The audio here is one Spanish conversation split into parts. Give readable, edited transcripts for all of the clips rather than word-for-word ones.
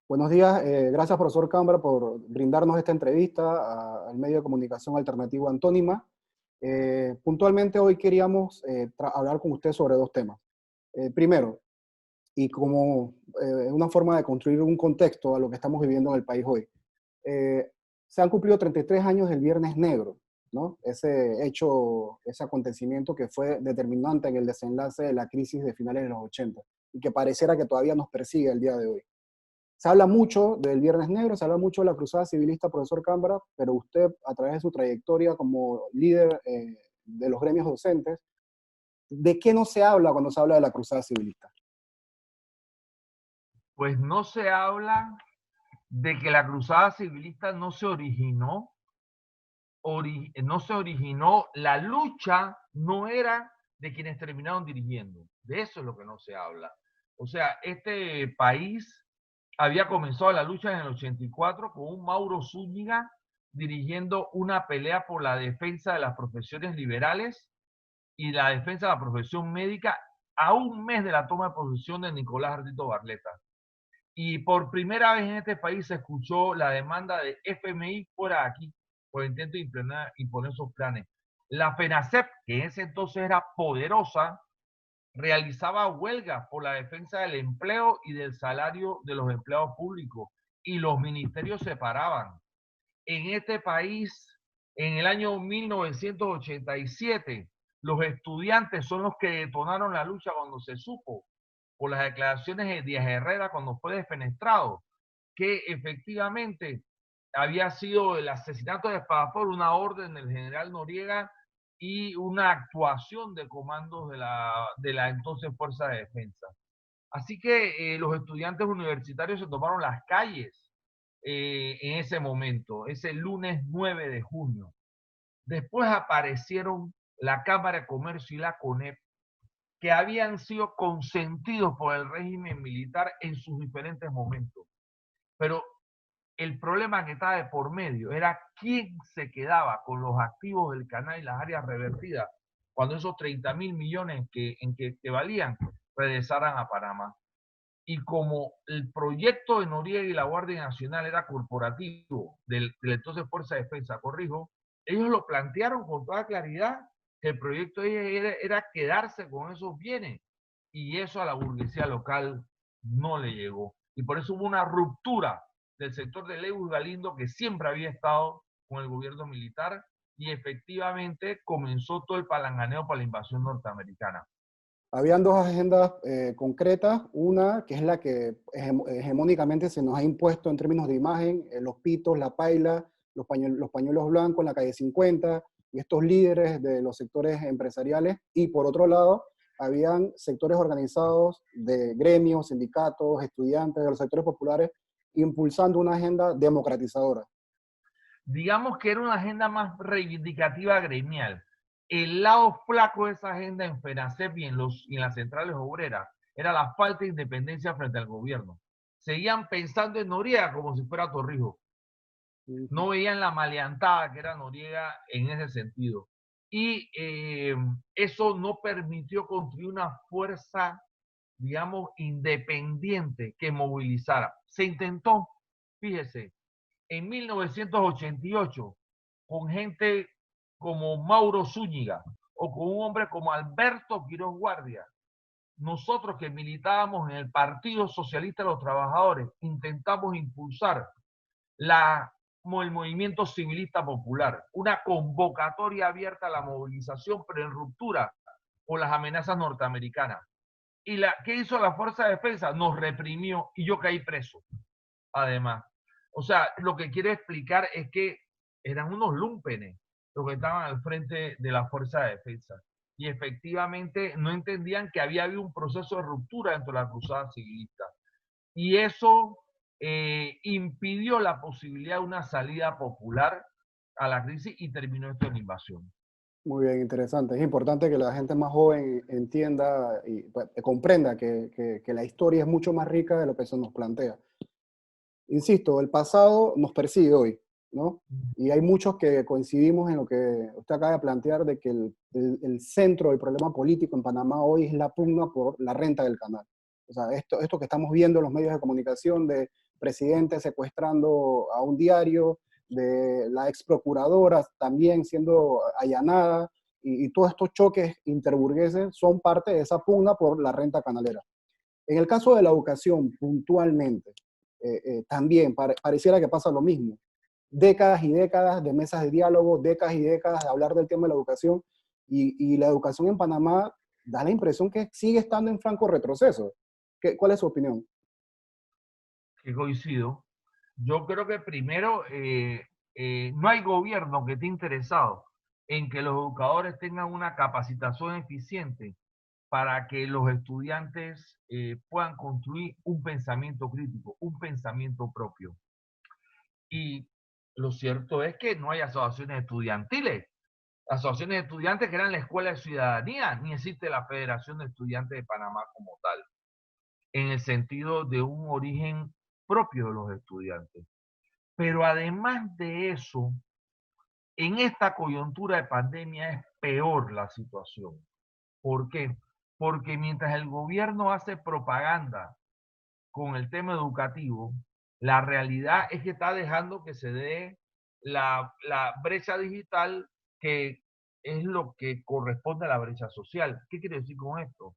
Buenos días, gracias profesor Cambra por brindarnos esta entrevista al medio de comunicación alternativo Antónima. Puntualmente hoy queríamos hablar con usted sobre dos temas. Primero, y como una forma de construir un contexto a lo que estamos viviendo en el país hoy, se han cumplido 33 años del Viernes Negro, ¿no? Ese hecho, ese acontecimiento que fue determinante en el desenlace de la crisis de finales de los 80 y que pareciera que todavía nos persigue el día de hoy. Se habla mucho del Viernes Negro, se habla mucho de la cruzada civilista, profesor Cámara, pero usted, a través de su trayectoria como líder de los gremios docentes, ¿de qué no se habla cuando se habla de la cruzada civilista? Pues no se habla de que la cruzada civilista no se originó, la lucha no era de quienes terminaron dirigiendo. De eso es lo que no se habla. O sea, este país había comenzado la lucha en el 84 con un Mauro Zúñiga dirigiendo una pelea por la defensa de las profesiones liberales y la defensa de la profesión médica a un mes de la toma de posesión de Nicolás Ardito Barletta. Y por primera vez en este país se escuchó la demanda de FMI fuera de aquí por el intento de imponer sus planes. La FENACEP, que en ese entonces era poderosa, realizaba huelgas por la defensa del empleo y del salario de los empleados públicos, y los ministerios se paraban. En este país, en el año 1987, los estudiantes son los que detonaron la lucha cuando se supo, por las declaraciones de Díaz Herrera cuando fue defenestrado, que efectivamente había sido el asesinato de Espadafor, una orden del general Noriega y una actuación de comandos de la entonces Fuerza de Defensa. Así que los estudiantes universitarios se tomaron las calles en ese momento, ese lunes 9 de junio. Después aparecieron la Cámara de Comercio y la CONEP, que habían sido consentidos por el régimen militar en sus diferentes momentos. Pero el problema que estaba de por medio era quién se quedaba con los activos del canal y las áreas revertidas cuando esos 30.000 millones que valían regresaran a Panamá. Y como el proyecto de Noriega y la Guardia Nacional era corporativo del entonces Fuerza de Defensa, corrijo, ellos lo plantearon con toda claridad que el proyecto era quedarse con esos bienes, y eso a la burguesía local no le llegó. Y por eso hubo una ruptura del sector de Lewis Galindo, que siempre había estado con el gobierno militar, y efectivamente comenzó todo el palanganeo para la invasión norteamericana. Habían dos agendas concretas, una que es la que hegemónicamente se nos ha impuesto en términos de imagen, los pitos, la paila, los pañuelos blancos en la calle 50, y estos líderes de los sectores empresariales, y por otro lado, habían sectores organizados de gremios, sindicatos, estudiantes, de los sectores populares, impulsando una agenda democratizadora. Digamos que era una agenda más reivindicativa gremial. El lado flaco de esa agenda en FENACEP y en las centrales obreras era la falta de independencia frente al gobierno. Seguían pensando en Noriega como si fuera Torrijos. No veían la maleantada que era Noriega en ese sentido. Y eso no permitió construir una fuerza, digamos, independiente que movilizara. Se intentó, fíjese, en 1988, con gente como Mauro Zúñiga o con un hombre como Alberto Quiroz Guardia. Nosotros que militábamos en el Partido Socialista de los Trabajadores intentamos impulsar el movimiento civilista popular, una convocatoria abierta a la movilización, pero en ruptura con las amenazas norteamericanas. ¿Y qué hizo la Fuerza de Defensa? Nos reprimió y yo caí preso, además. O sea, lo que quiero explicar es que eran unos lúmpenes los que estaban al frente de la Fuerza de Defensa. Y efectivamente no entendían que había habido un proceso de ruptura dentro de la cruzada civilista. Y eso impidió la posibilidad de una salida popular a la crisis, y terminó esto en invasión. Muy bien, interesante. Es importante que la gente más joven entienda y comprenda que la historia es mucho más rica de lo que se nos plantea. Insisto, el pasado nos persigue hoy, ¿no? Y hay muchos que coincidimos en lo que usted acaba de plantear, de que el centro del problema político en Panamá hoy es la pugna por la renta del canal. O sea, esto que estamos viendo en los medios de comunicación de presidente secuestrando a un diario, de la ex procuradora también siendo allanada, y todos estos choques interburgueses son parte de esa pugna por la renta canalera. En el caso de la educación, puntualmente, también pareciera que pasa lo mismo. Décadas y décadas de mesas de diálogo, décadas y décadas de hablar del tema de la educación, y la educación en Panamá da la impresión que sigue estando en franco retroceso. ¿Cuál es su opinión? Que coincido. Yo creo que primero no hay gobierno que esté interesado en que los educadores tengan una capacitación eficiente para que los estudiantes puedan construir un pensamiento crítico, un pensamiento propio. Y lo cierto es que no hay asociaciones estudiantiles. Asociaciones de estudiantes que eran la Escuela de Ciudadanía, ni existe la Federación de Estudiantes de Panamá como tal, en el sentido de un origen propio de los estudiantes. Pero además de eso, en esta coyuntura de pandemia es peor la situación. ¿Por qué? Porque mientras el gobierno hace propaganda con el tema educativo, la realidad es que está dejando que se dé la brecha digital, que es lo que corresponde a la brecha social. ¿Qué quiere decir con esto?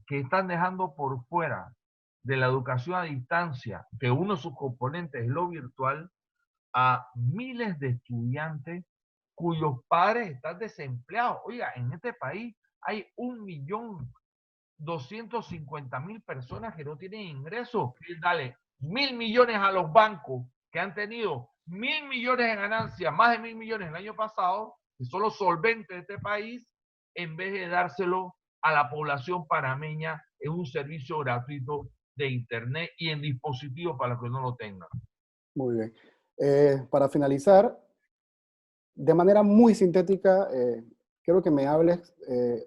Que están dejando por fuera de la educación a distancia, que uno de sus componentes es lo virtual, a miles de estudiantes cuyos padres están desempleados. Oiga, en este país hay 1.250.000 personas que no tienen ingresos. Dale 1.000 millones a los bancos que han tenido 1.000 millones de ganancias, más de 1.000 millones el año pasado, que son los solventes de este país, en vez de dárselo a la población panameña en un servicio gratuito de internet y en dispositivos para los que no lo tengan. Muy bien. Para finalizar, de manera muy sintética, quiero que me hables,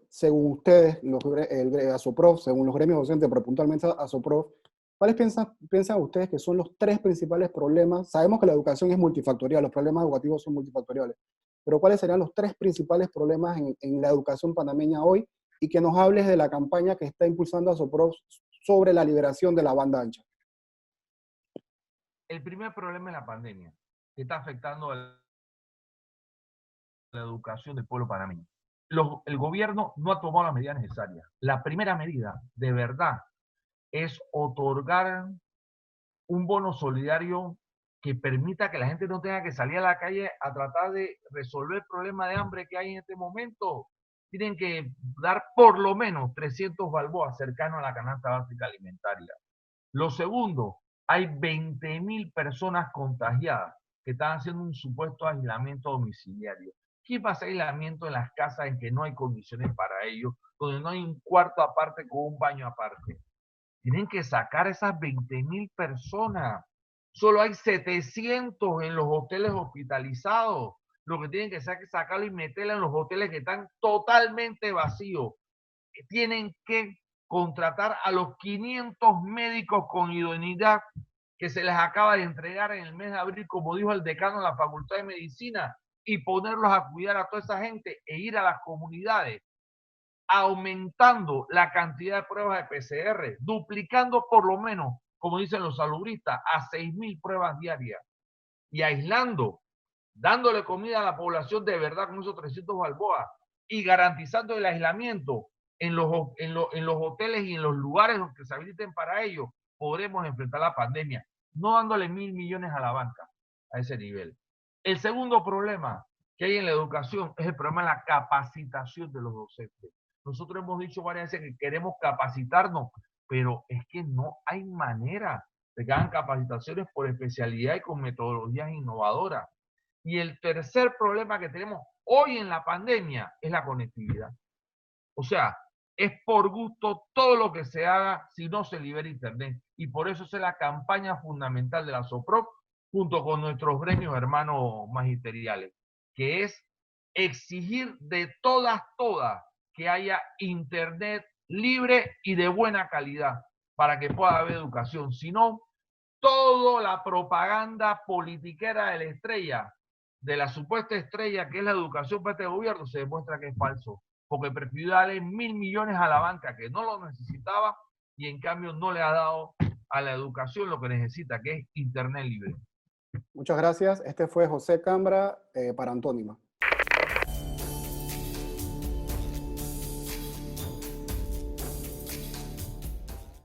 según ustedes, el ASOPROF, según los gremios docentes, pero puntualmente ASOPROF, ¿cuáles piensan ustedes que son los tres principales problemas? Sabemos que la educación es multifactorial, los problemas educativos son multifactoriales, pero ¿cuáles serían los tres principales problemas en la educación panameña hoy? Y que nos hables de la campaña que está impulsando ASOPROF sobre la liberación de la banda ancha. El primer problema es la pandemia, que está afectando a la educación del pueblo panameño. El gobierno no ha tomado las medidas necesarias. La primera medida, de verdad, es otorgar un bono solidario que permita que la gente no tenga que salir a la calle a tratar de resolver el problema de hambre que hay en este momento. Tienen que dar por lo menos 300 balboas cercanos a la canasta básica alimentaria. Lo segundo, hay 20.000 personas contagiadas que están haciendo un supuesto aislamiento domiciliario. ¿Quién va a hacer aislamiento en las casas en que no hay condiciones para ello, donde no hay un cuarto aparte con un baño aparte? Tienen que sacar esas 20.000 personas. Solo hay 700 en los hoteles hospitalizados. Lo que tienen que hacer es sacarlo y meterlo en los hoteles que están totalmente vacíos. Tienen que contratar a los 500 médicos con idoneidad que se les acaba de entregar en el mes de abril, como dijo el decano de la Facultad de Medicina, y ponerlos a cuidar a toda esa gente e ir a las comunidades, aumentando la cantidad de pruebas de PCR, duplicando por lo menos, como dicen los salubristas, a 6.000 pruebas diarias, y aislando, dándole comida a la población de verdad con esos 300 balboas, y garantizando el aislamiento en los hoteles y en los lugares que se habiliten para ello, podremos enfrentar la pandemia, no dándole 1.000 millones a la banca a ese nivel. El segundo problema que hay en la educación es el problema de la capacitación de los docentes. Nosotros hemos dicho varias veces que queremos capacitarnos, pero es que no hay manera de que hagan capacitaciones por especialidad y con metodologías innovadoras. Y el tercer problema que tenemos hoy en la pandemia es la conectividad. O sea, es por gusto todo lo que se haga si no se libera internet. Y por eso es la campaña fundamental de la SOPROF junto con nuestros gremios hermanos magisteriales, que es exigir de todas que haya internet libre y de buena calidad para que pueda haber educación. Si no, toda la propaganda politiquera de la estrella, de la supuesta estrella que es la educación para este gobierno, se demuestra que es falso, porque prefirió darle 1.000 millones a la banca que no lo necesitaba y en cambio no le ha dado a la educación lo que necesita, que es Internet libre. Muchas gracias. Este fue José Cambra para Antónima.